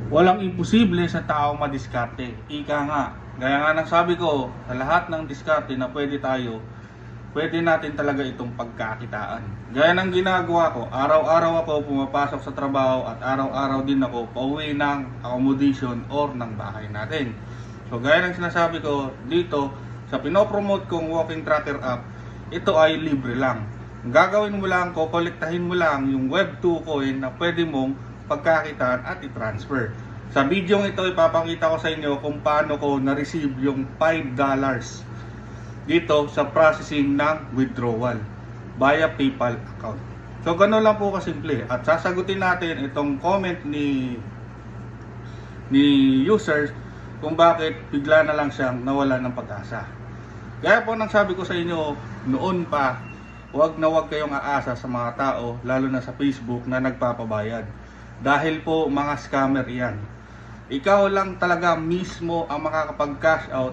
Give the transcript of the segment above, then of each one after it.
Walang imposible sa taong madiskarte. Ika nga, gaya nga ng sabi ko, sa lahat ng diskarte na pwede natin talaga itong pagkakitaan. Gaya ng ginagawa ko, araw-araw ako pumapasok sa trabaho at araw-araw din ako pauwi ng accommodation or ng bahay natin. So gaya ng sinasabi ko dito, sa pinopromote kong walking tracker app, ito ay libre lang. Ang gagawin mo lang, kokolektahin mo lang yung Web2 coin na pwede mong pagkakitaan at i-transfer. Sa video ito, ipapakita ko sa inyo kung paano ko na-receive yung $5 dito sa processing ng withdrawal via PayPal account. So gano'n lang po kasimple. At sasagutin natin itong comment ni users kung bakit bigla na lang siyang nawala ng pag-asa. Gaya po nang sabi ko sa inyo noon pa, huwag na huwag kayong aasa sa mga tao, lalo na sa Facebook na nagpapabayad. Dahil po mga scammer yan. Ikaw lang talaga mismo ang makakapag-cash out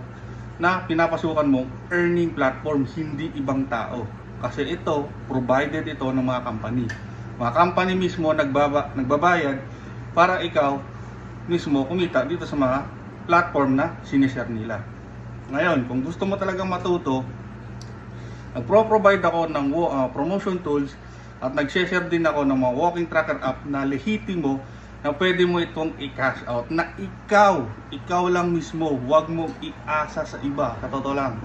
na pinapasukan mong earning platform, hindi ibang tao. Kasi ito, provided ito ng mga company. Mga company mismo nagbabayad para ikaw mismo kumita dito sa mga platform na sinishare nila. Ngayon, kung gusto mo talagang matuto, nagpro-provide ako ng promotion tools at nag-share din ako ng mga walking tracker app na lehitimo na pwede mo itong i-cash out na ikaw lang mismo, huwag mong iasa sa iba. Sa totoo lang,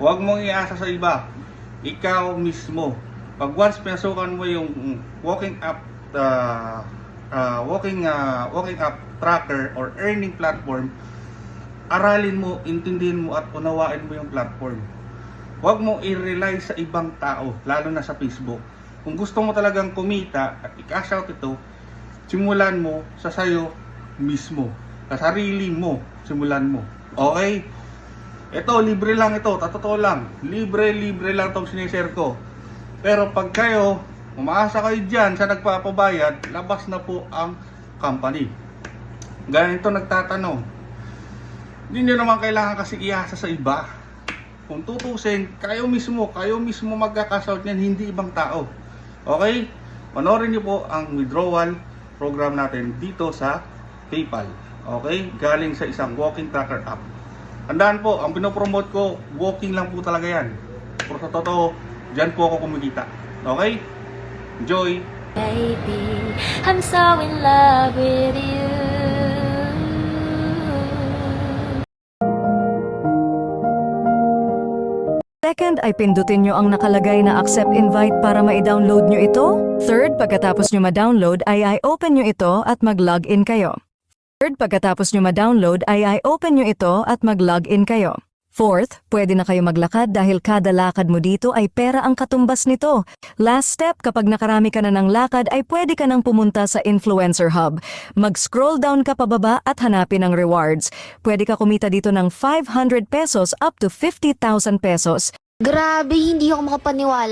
huwag mong iasa sa iba, ikaw mismo. Pag once pinasukan mo yung walking app tracker or earning platform, aralin mo, intindihin mo at unawain mo yung platform. Huwag mong i-rely sa ibang tao, lalo na sa Facebook. Kung gusto mo talagang kumita at i-cash out ito, simulan mo sa sayo mismo. Sa sarili mo, simulan mo. Okay? Ito, libre lang ito. Totoo lang. Libre lang itong sinishare ko. Pero pag kayo, umaasa kayo dyan sa nagpapabayad, labas na po ang company. Ganito nagtatanong. Hindi nyo naman kailangan kasi iasa sa iba. Kung tutusin, kayo mismo magka-cash out yan, hindi ibang tao. Okay? Panoorin nyo po ang withdrawal program natin dito sa PayPal. Okay? Galing sa isang walking tracker app. Tandaan po, ang pinopromote ko, walking lang po talaga yan. Pero sa totoo, dyan po ako kumikita. Okay? Enjoy! Baby, I'm so in love with you. Second ay pindutin nyo ang nakalagay na accept invite para ma-download nyo ito. Third, pagkatapos nyo ma-download ay i-open nyo ito at mag-login kayo. Third, pagkatapos nyo ma-download ay i-open nyo ito at mag-login kayo. Fourth, pwede na kayo maglakad dahil kada lakad mo dito ay pera ang katumbas nito. Last step, kapag nakarami ka na ng lakad ay pwede ka nang pumunta sa Influencer Hub. Mag-scroll down ka pababa at hanapin ang rewards. Pwede ka kumita dito ng 500 pesos up to 50,000 pesos. Grabe, hindi ako makapaniwala.